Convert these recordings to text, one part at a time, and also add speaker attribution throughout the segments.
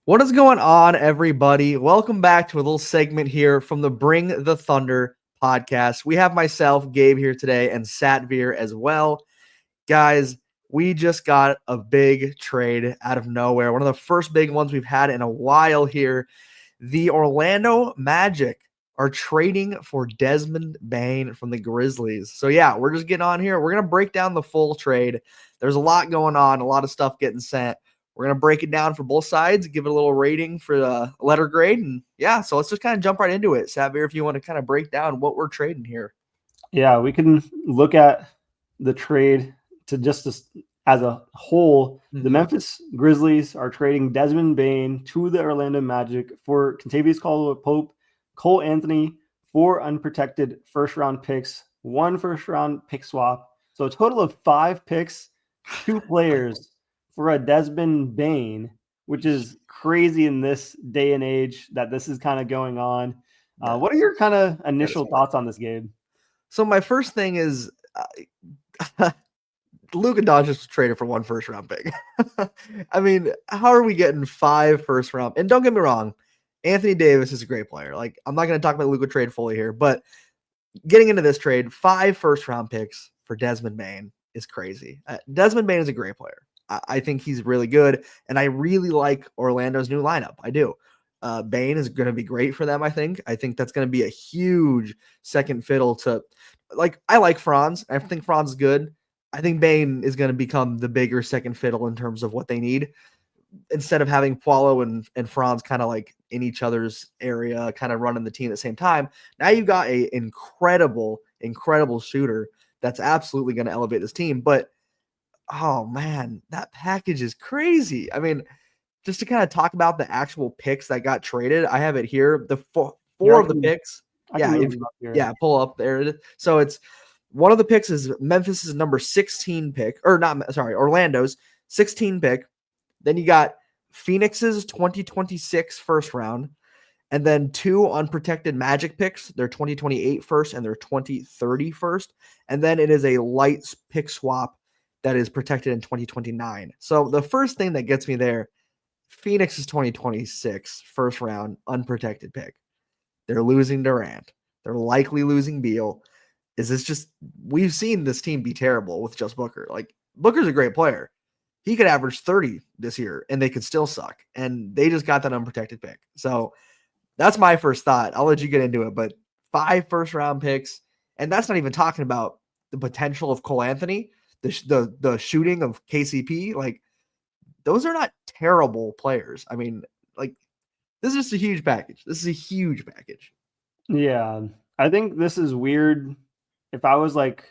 Speaker 1: What is going on, everybody? Welcome back to a little segment here from the Bring the Thunder podcast. We have myself, Gabe, here today, and Satvir as well. Guys, we just got a big trade out of nowhere. One of the first big ones we've had in a while here. The Orlando Magic are trading for Desmond Bane from the Grizzlies. So, yeah, we're just getting on here. We're going to break down the full trade. There's a lot going on, a lot of stuff getting sent. We're going to break it down for both sides, give it a little rating for the letter grade. And yeah, so let's just kind of jump right into it. Savir, if you want to kind of break down what we're trading here.
Speaker 2: Yeah, we can look at the trade to just as a whole. The Memphis Grizzlies are trading Desmond Bane to the Orlando Magic for Kentavious Caldwell-Pope, Cole Anthony, 4 unprotected first-round picks, 1 first-round pick swap. So a total of 5 picks, 2 players for a Desmond Bane, which is crazy in this day and age that this is kind of going on. What are your kind of initial thoughts on this, Gabe?
Speaker 1: So my first thing is Luka Doncic was traded for 1 first-round pick. I mean, how are we getting 5 first-round? And don't get me wrong, Anthony Davis is a great player. Like, I'm not going to talk about Luka trade fully here, but getting into this trade, 5 first-round picks for Desmond Bane is crazy. Desmond Bane is a great player. I think he's really good, and I really like Orlando's new lineup. I do. Bane is going to be great for them, I think. I think that's going to be a huge second fiddle to – like, I like Franz. I think Franz is good. I think Bane is going to become the bigger second fiddle in terms of what they need. Instead of having Paulo and Franz kind of like in each other's area, kind of running the team at the same time, now you've got an incredible shooter that's absolutely going to elevate this team. But oh man, that package is crazy. I mean, just to kind of talk about the actual picks that got traded, I have it here. The four of the picks. Pull up there. So it's one of the picks is Memphis's number 16 pick, or not, sorry, Orlando's 16 pick. Then you got Phoenix's 2026 first round, and then 2 unprotected Magic picks, their 2028 first and their 2030 first. And then it is a light pick swap that is protected in 2029. So the first thing that gets me there, Phoenix's 2026 first round unprotected pick. They're losing Durant. They're likely losing Beal. Is this just, we've seen this team be terrible with just Booker. Like, Booker's a great player. He could average 30 this year and they could still suck. And they just got that unprotected pick. So that's my first thought. I'll let you get into it, but 5 first round picks. And that's not even talking about the potential of Cole Anthony, the shooting of KCP. Like, those are not terrible players. I mean, like, this is just a huge package. This is a huge package.
Speaker 2: Yeah. I think this is weird. If I was like,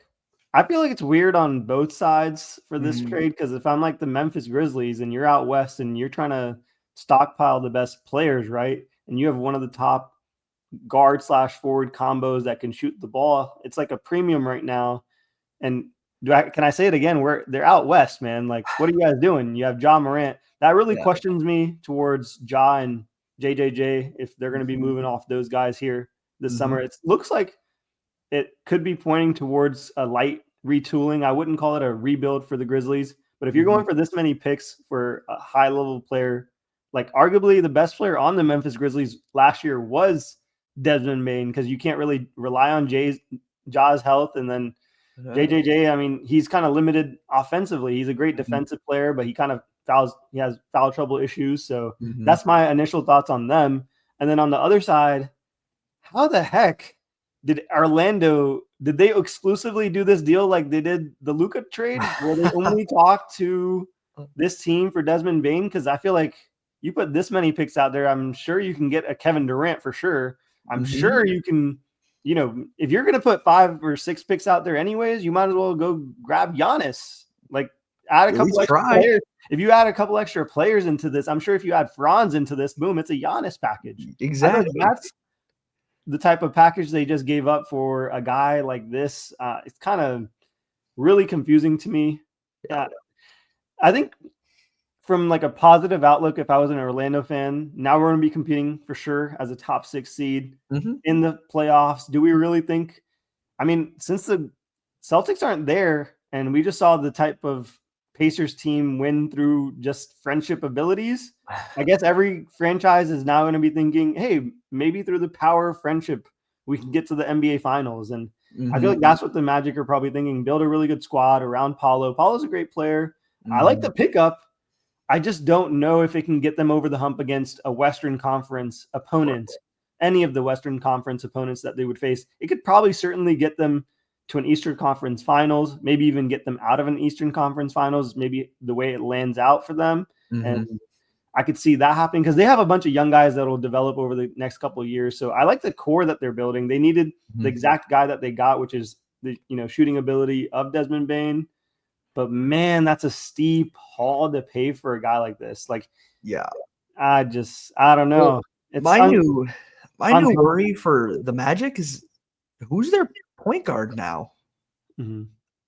Speaker 2: I feel like it's weird on both sides for this trade, because if I'm like the Memphis Grizzlies and you're out west and you're trying to stockpile the best players, right? And you have one of the top guard/forward combos that can shoot the ball, it's like a premium right now. And can I say it again? They're out west, man. Like, what are you guys doing? You have Ja Morant. That really questions me towards Ja and JJJ if they're going to be moving off those guys here this summer. It looks like it could be pointing towards a light retooling. I wouldn't call it a rebuild for the Grizzlies, but if you're going for this many picks for a high-level player, like arguably the best player on the Memphis Grizzlies last year was Desmond Bane, because you can't really rely on Ja's health. And then JJJ, I mean, he's kind of limited offensively. He's a great defensive player, but he has foul trouble issues. So that's my initial thoughts on them. And then on the other side, how the heck did they exclusively do this deal like they did the Luka trade, where they only talked to this team for Desmond Bane? Because I feel like you put this many picks out there, I'm sure you can get a Kevin Durant for sure. I'm sure you can, if you're going to put 5 or 6 picks out there anyways, you might as well go grab Giannis. Like, add a couple extra players. If you add a couple extra players into this, I'm sure if you add Franz into this, boom, it's a Giannis package.
Speaker 1: Exactly.
Speaker 2: That's the type of package they just gave up for a guy like this. It's kind of really confusing to me. I think from like a positive outlook, if I was an Orlando fan, now we're going to be competing for sure as a top 6 seed in the playoffs. Do we really think, I mean, since the Celtics aren't there and we just saw the type of Pacers team win through just friendship abilities, I guess every franchise is now going to be thinking, hey, maybe through the power of friendship, we can get to the NBA Finals. And I feel like that's what the Magic are probably thinking. Build a really good squad around Paulo. Paulo's a great player. I like the pickup. I just don't know if it can get them over the hump against a Western Conference opponent, any of the Western Conference opponents that they would face. It could probably certainly get them to an Eastern Conference Finals, maybe even get them out of an Eastern Conference Finals, maybe the way it lands out for them. And I could see that happening because they have a bunch of young guys that will develop over the next couple of years. So I like the core that they're building. They needed the exact guy that they got, which is the shooting ability of Desmond Bane. But man, that's a steep haul to pay for a guy like this. Like,
Speaker 1: yeah,
Speaker 2: I don't know.
Speaker 1: Well, my new worry for the Magic is who's their point guard now.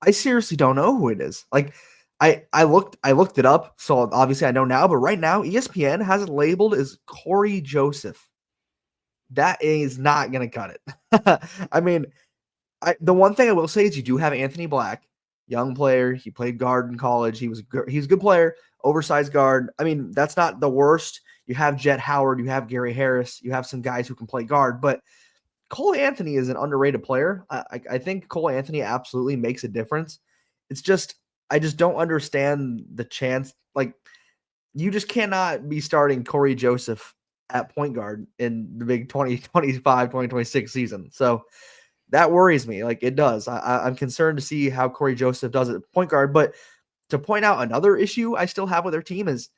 Speaker 1: I seriously don't know who it is. Like, I looked it up, so obviously I know now. But right now, ESPN has it labeled as Corey Joseph. That is not going to cut it. I mean, the one thing I will say is you do have Anthony Black. Young player. He played guard in college. He's a good player, oversized guard. I mean, that's not the worst. You have Jet Howard. You have Gary Harris. You have some guys who can play guard. But Cole Anthony is an underrated player. I think Cole Anthony absolutely makes a difference. It's just I just don't understand the chance. Like, you just cannot be starting Corey Joseph at point guard in the big 2025, 2026 season. So that worries me. Like, it does. I'm concerned to see how Corey Joseph does it at point guard. But to point out another issue I still have with their team is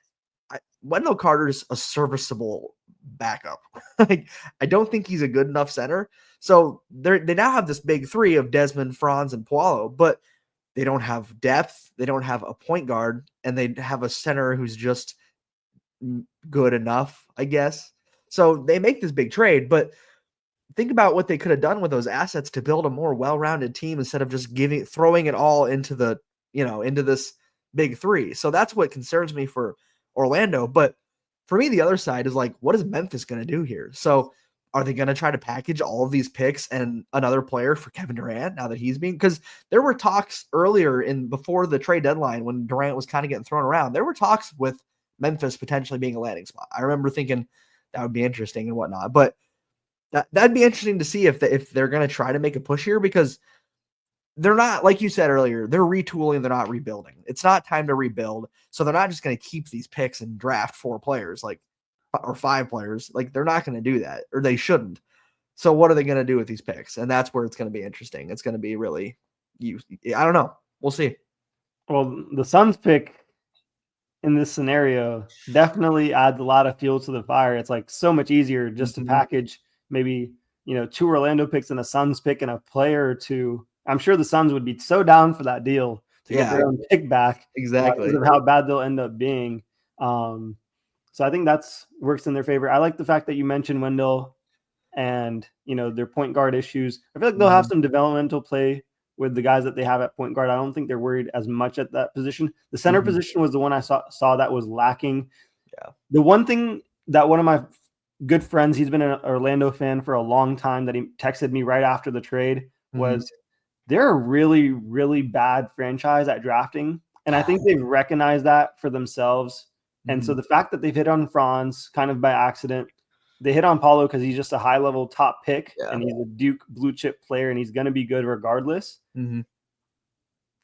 Speaker 1: Wendell Carter is a serviceable backup. Like, I don't think he's a good enough center. So they now have this big three of Desmond, Franz, and Paulo, but they don't have depth. They don't have a point guard, and they have a center who's just good enough, I guess. So they make this big trade, but think about what they could have done with those assets to build a more well-rounded team instead of just throwing it all into into this big three. So that's what concerns me for Orlando. But for me, the other side is like, what is Memphis going to do here? So are they going to try to package all of these picks and another player for Kevin Durant now that he's being, because there were talks earlier before the trade deadline when Durant was kind of getting thrown around, there were talks with Memphis potentially being a landing spot. I remember thinking that would be interesting and whatnot, but that'd be interesting to see if they're going to try to make a push here, because they're not, like you said earlier, they're retooling. They're not rebuilding. It's not time to rebuild. So they're not just going to keep these picks and draft 4 players or 5 players. Like, they're not going to do that, or they shouldn't. So what are they going to do with these picks? And that's where it's going to be interesting. It's going to be really, I don't know. We'll see.
Speaker 2: Well, the Suns pick in this scenario definitely adds a lot of fuel to the fire. It's like so much easier just to package maybe 2 Orlando picks and a Suns pick and a player or 2. I'm sure the Suns would be so down for that deal to get their own pick back.
Speaker 1: Exactly.
Speaker 2: Because of how bad they'll end up being. So I think that's works in their favor. I like the fact that you mentioned Wendell and their point guard issues. I feel like they'll have some developmental play with the guys that they have at point guard. I don't think they're worried as much at that position. The center position was the one I saw that was lacking.
Speaker 1: Yeah.
Speaker 2: The one thing that one of my good friends, he's been an Orlando fan for a long time, that he texted me right after the trade was they're a really, really bad franchise at drafting. And I think they've recognized that for themselves. And so the fact that they've hit on Franz kind of by accident, they hit on Paulo because he's just a high-level top pick, and he's a Duke blue-chip player, and he's going to be good regardless.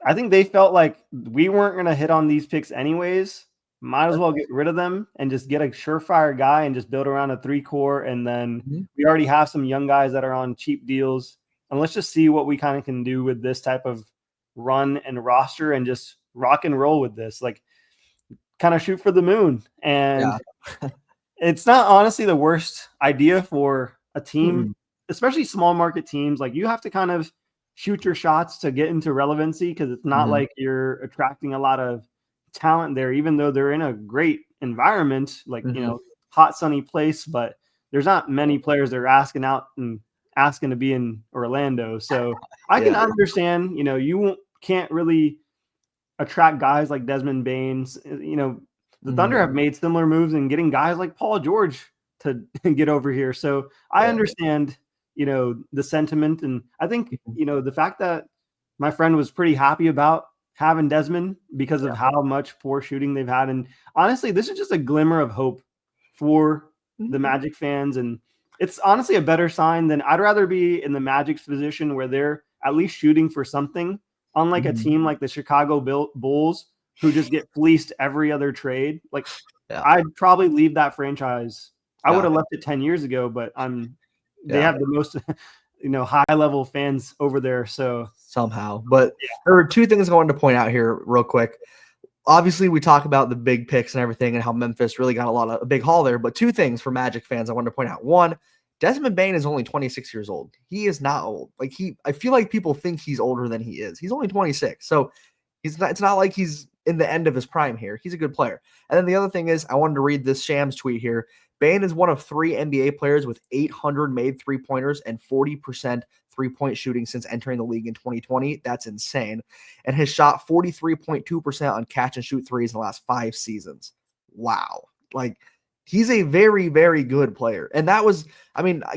Speaker 2: I think they felt like we weren't going to hit on these picks anyways. Might as well get rid of them and just get a surefire guy and just build around a 3-core. And then we already have some young guys that are on cheap deals. And let's just see what we kind of can do with this type of run and roster and just rock and roll with this. Like, kind of shoot for the moon. And it's not honestly the worst idea for a team, especially small market teams. Like, you have to kind of shoot your shots to get into relevancy, because it's not like you're attracting a lot of talent there, even though they're in a great environment, like, hot, sunny place, but there's not many players that are asking out and asking to be in Orlando. So I can understand, you can't really attract guys like Desmond Baines. The Thunder have made similar moves in getting guys like Paul George to get over here. So I understand, the sentiment. And I think, the fact that my friend was pretty happy about having Desmond because of how much poor shooting they've had. And honestly, this is just a glimmer of hope for the Magic fans. And it's honestly a better sign than I'd rather be in the Magic's position where they're at least shooting for something, unlike a team like the Chicago Bulls who just get fleeced every other trade. Like I'd probably leave that franchise. I would have left it 10 years ago, but they have the most high level fans over there. So
Speaker 1: somehow, but there are two things I wanted to point out here real quick. Obviously, we talk about the big picks and everything and how Memphis really got a big haul there. But two things for Magic fans I wanted to point out. One, Desmond Bane is only 26 years old. He is not old. Like I feel like people think he's older than he is. He's only 26. So it's not like he's in the end of his prime here. He's a good player. And then the other thing is I wanted to read this Shams tweet here. Bane is one of 3 NBA players with 800 made three-pointers and 40% three-point shooting since entering the league in 2020. That's insane. And has shot 43.2% on catch-and-shoot threes in the last 5 seasons. Wow. Like, he's a very, very good player. And that was,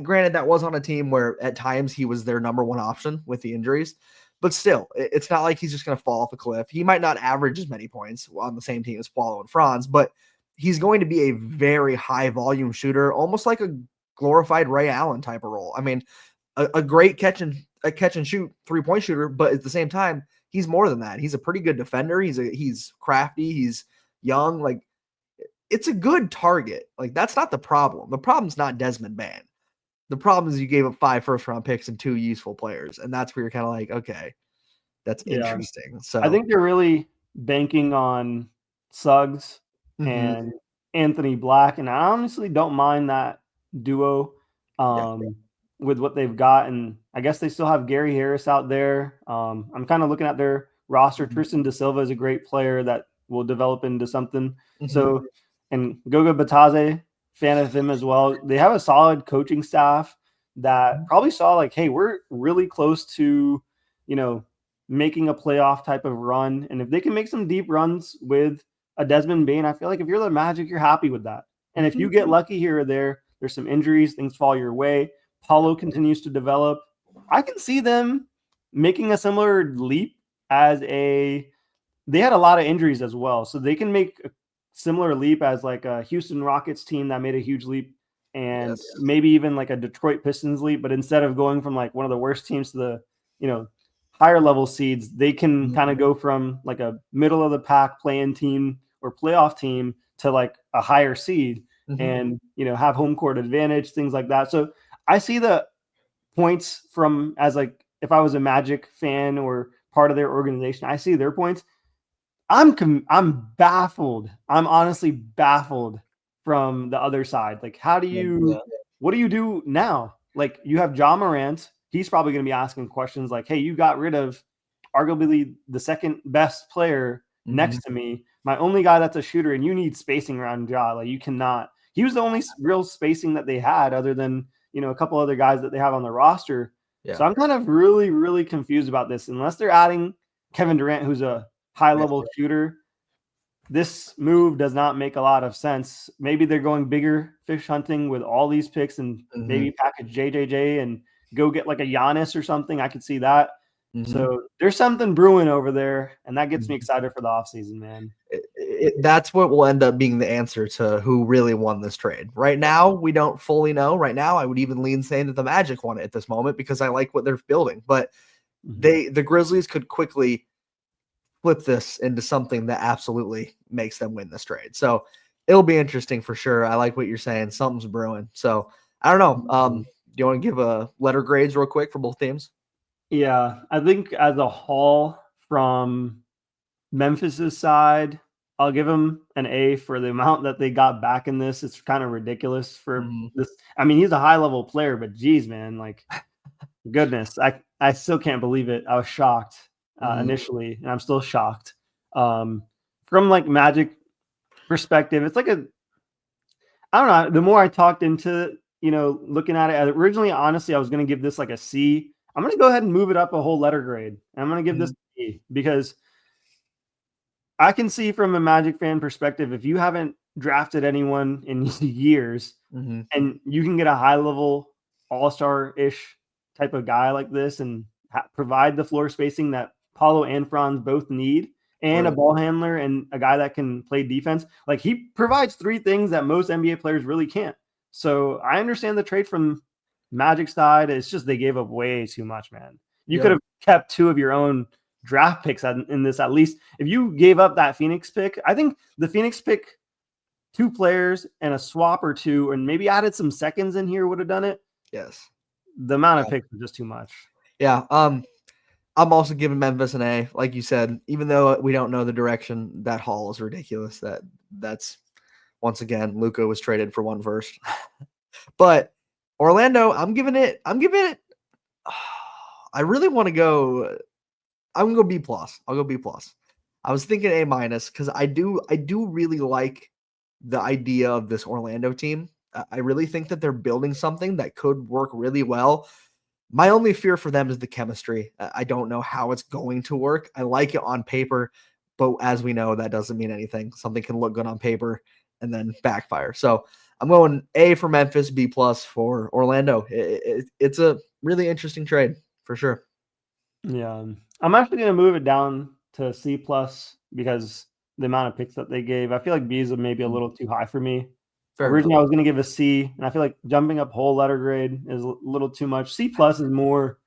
Speaker 1: granted, that was on a team where at times he was their number one option with the injuries. But still, it's not like he's just going to fall off a cliff. He might not average as many points on the same team as Paulo and Franz, but he's going to be a very high volume shooter, almost like a glorified Ray Allen type of role. I mean, a great catch and shoot 3-point shooter, but at the same time, he's more than that. He's a pretty good defender. He's crafty. He's young. Like, it's a good target. Like, that's not the problem. The problem's not Desmond Bane. The problem is you gave up 5 first-round picks and 2 useful players, and that's where you're kind of like, okay, that's interesting. So
Speaker 2: I think they're really banking on Suggs and Anthony Black, and I honestly don't mind that duo with what they've got. And I guess they still have Gary Harris out there. I'm kind of looking at their roster. Tristan Da Silva is a great player that will develop into something. So, and Goga Batadze, fan of him as well. They have a solid coaching staff that probably saw like, hey, we're really close to, making a playoff type of run. And if they can make some deep runs with a Desmond Bane, I feel like if you're the Magic, you're happy with that. And if you get lucky here or there's some injuries, things fall your way. Paulo continues to develop. I can see them making a similar leap they had a lot of injuries as well. So they can make a similar leap as like a Houston Rockets team that made a huge leap and maybe even like a Detroit Pistons leap. But instead of going from like one of the worst teams to the, higher level seeds, they can kind of go from like a middle of the pack play-in team or playoff team to like a higher seed and, have home court advantage, things like that. So I see the points from as like, if I was a Magic fan or part of their organization, I see their points. I'm baffled. I'm honestly baffled from the other side. Like, what do you do now? Like, you have Ja Morant. He's probably going to be asking questions like, hey, you got rid of arguably the second best player next to me, my only guy that's a shooter, and you need spacing around Ja. Like, you cannot. He was the only real spacing that they had other than, a couple other guys that they have on the roster. So I'm kind of really, really confused about this. Unless they're adding Kevin Durant, who's a high-level shooter, this move does not make a lot of sense. Maybe they're going bigger fish hunting with all these picks and maybe package JJJ and go get like a Giannis or something. I could see that. So there's something brewing over there, and that gets me excited for the offseason, man.
Speaker 1: That's what will end up being the answer to who really won this trade. Right now, we don't fully know. Right now, I would even lean saying that the Magic won it at this moment because I like what they're building. But the Grizzlies could quickly flip this into something that absolutely makes them win this trade. So it'll be interesting for sure. I like what you're saying. Something's brewing. So I don't know. Do you want to give a letter grades real quick for both teams?
Speaker 2: Yeah, I think as a whole from Memphis's side, I'll give them an A for the amount that they got back in this. It's kind of ridiculous for this. I mean, he's a high level player, but geez, man, like goodness, I still can't believe it. I was shocked initially, and I'm still shocked. From like Magic perspective, it's like I don't know. The more I talked into, looking at it, originally, honestly, I was going to give this like a C. I'm going to go ahead and move it up a whole letter grade. And I'm going to give this a B because I can see from a Magic fan perspective, if you haven't drafted anyone in years and you can get a high level all-star-ish type of guy like this and provide the floor spacing that Paulo and Franz both need, and a
Speaker 1: Right.
Speaker 2: ball handler and a guy that can play defense. Like, he provides 3 things that most NBA players really can't. So I understand the trade from Magic side. It's just they gave up way too much, man. You could
Speaker 1: Yep.
Speaker 2: have kept 2 of your own draft picks in this at least. If you gave up that Phoenix pick, I think the Phoenix pick, 2 players and a swap or 2, and maybe added some seconds in here would have done it.
Speaker 1: Yes.
Speaker 2: The amount of
Speaker 1: Yeah.
Speaker 2: picks was just too much.
Speaker 1: Yeah. I'm also giving Memphis an A. Like you said, even though we don't know the direction, that haul is ridiculous. That's once again, Luka was traded for 1 first. But Orlando, I'm giving it. I really want to go. I'm gonna go B plus. I'll go B plus. I was thinking A minus because I do really like the idea of this Orlando team. I really think that they're building something that could work really well. My only fear for them is the chemistry. I don't know how it's going to work. I like it on paper, but as we know, that doesn't mean anything. Something can look good on paper and then backfire. So I'm going A for Memphis, B plus for Orlando. It's a really interesting trade for sure.
Speaker 2: Yeah. I'm actually going to move it down to C plus because the amount of picks that they gave. I feel like B is maybe a little too high for me.
Speaker 1: Fair enough.
Speaker 2: Originally, I was going to give a C, and I feel like jumping up whole letter grade is a little too much. C plus is more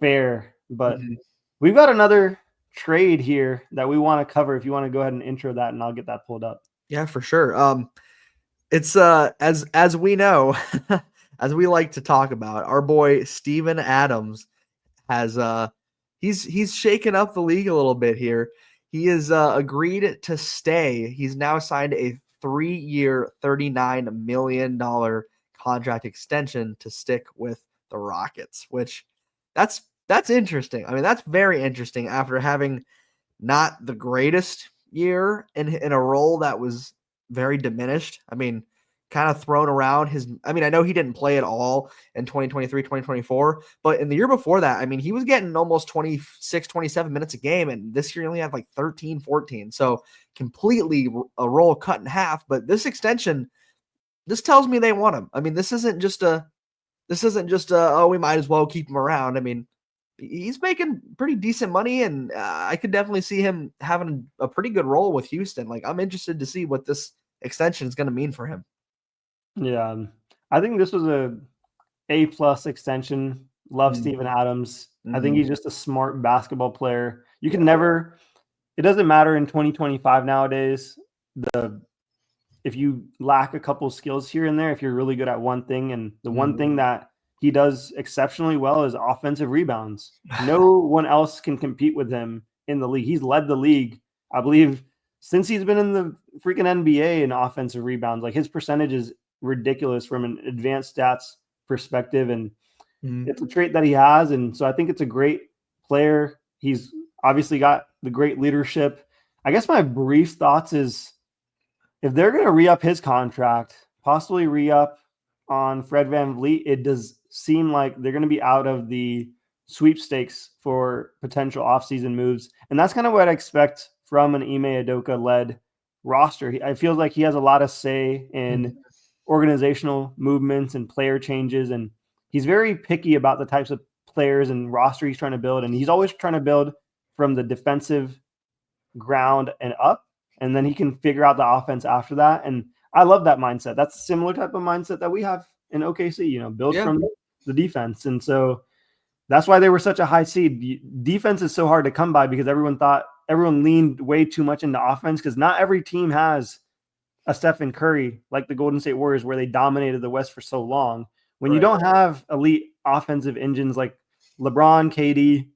Speaker 2: fair, but
Speaker 1: Mhm.
Speaker 2: we've got another trade here that we want to cover. If you want to go ahead and intro that, and I'll get that pulled up.
Speaker 1: Yeah, for sure. It's as we know, as we like to talk about, our boy Steven Adams has he's shaken up the league a little bit here. He has agreed to stay. He's now signed a 3-year, $39 million contract extension to stick with the Rockets, which that's interesting. I mean, that's very interesting after having not the greatest year in a role that was very diminished. I mean, kind of thrown around I mean, I know he didn't play at all in 2023, 2024, but in the year before that, I mean, he was getting almost 26, 27 minutes a game. And this year he only had like 13, 14. So completely a role cut in half. But this extension, this tells me they want him. I mean, this isn't just oh, we might as well keep him around. I mean, he's making pretty decent money, and I could definitely see him having a pretty good role with Houston. Like, I'm interested to see what this extension is going to mean for him.
Speaker 2: Yeah. I think this was A plus extension. Love
Speaker 1: Mm.
Speaker 2: Steven Adams. I think
Speaker 1: Mhm.
Speaker 2: he's just a smart basketball player. You can never, it doesn't matter in 2025 nowadays. If you lack a couple skills here and there, if you're really good at one thing, and the one thing that he does exceptionally well is offensive rebounds. No one else can compete with him in the league. He's led the league, I believe, since he's been in the freaking NBA in offensive rebounds. Like, his percentage is ridiculous from an advanced stats perspective, and
Speaker 1: Mhm.
Speaker 2: it's a trait that he has. And so I think it's a great player. He's obviously got the great leadership. I guess my brief thoughts is, if they're going to re-up his contract, possibly re-up on Fred VanVleet, it does seem like they're going to be out of the sweepstakes for potential offseason moves. And that's kind of what I expect from an Ime Udoka-led roster. I feel like he has a lot of say in organizational movements and player changes, and he's very picky about the types of players and roster he's trying to build. And he's always trying to build from the defensive ground and up, and then he can figure out the offense after that. And I love that mindset. That's a similar type of mindset that we have in OKC, build
Speaker 1: Yeah.
Speaker 2: from the defense. And so that's why they were such a high seed. Defense is so hard to come by because everyone leaned way too much into offense, because not every team has a Stephen Curry like the Golden State Warriors, where they dominated the West for so long. When you
Speaker 1: Right.
Speaker 2: don't have elite offensive engines like LeBron, KD,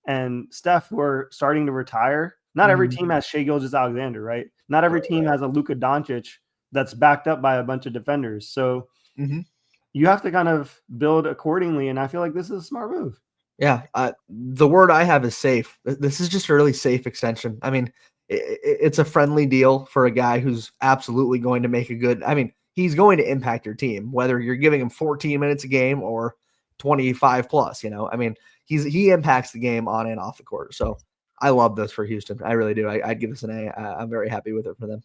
Speaker 2: and Steph, who are starting to retire, not every team has Shai Gilgeous-Alexander, right? Not every team has a Luka Doncic that's backed up by a bunch of defenders. So
Speaker 1: Mhm.
Speaker 2: you have to kind of build accordingly, and I feel like this is a smart move.
Speaker 1: Yeah, the word I have is safe. This is just a really safe extension. I mean, it's a friendly deal for a guy who's absolutely going to make a good. I mean, he's going to impact your team, whether you're giving him 14 minutes a game or 25 plus. I mean, he impacts the game on and off the court. So I love this for Houston. I really do. I'd give this an A. I'm very happy with it for them.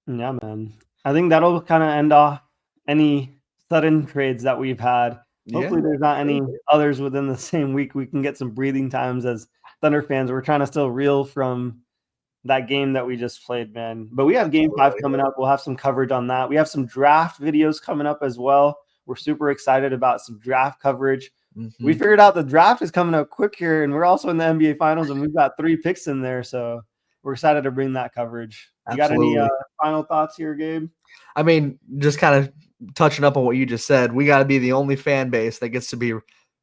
Speaker 2: Yeah, man. I think that'll kind of end off any sudden trades that we've had. Hopefully there's not any others within the same week. We can get some breathing times as Thunder fans. We're trying to still reel from that game that we just played, man. But we have game 5 coming up. We'll have some coverage on that. We have some draft videos coming up as well. We're super excited about some draft coverage. We figured out the draft is coming up quick here, and we're also in the NBA Finals, and we've got 3 picks in there. So we're excited to bring that coverage. You got any final thoughts here, Gabe?
Speaker 1: I mean, just kind of touching up on what you just said, we got to be the only fan base that gets to be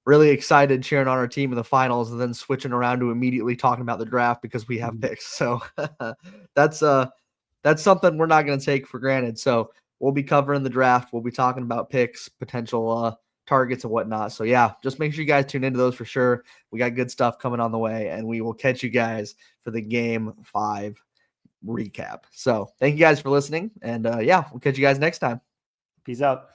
Speaker 1: really excited cheering on our team in the finals and then switching around to immediately talking about the draft because we have picks. So that's something we're not going to take for granted. So we'll be covering the draft. We'll be talking about picks, potential targets and whatnot. So yeah, just make sure you guys tune into those for sure. We got good stuff coming on the way, and we will catch you guys for the game 5 recap. So thank you guys for listening, and yeah, we'll catch you guys next time.
Speaker 2: Peace out.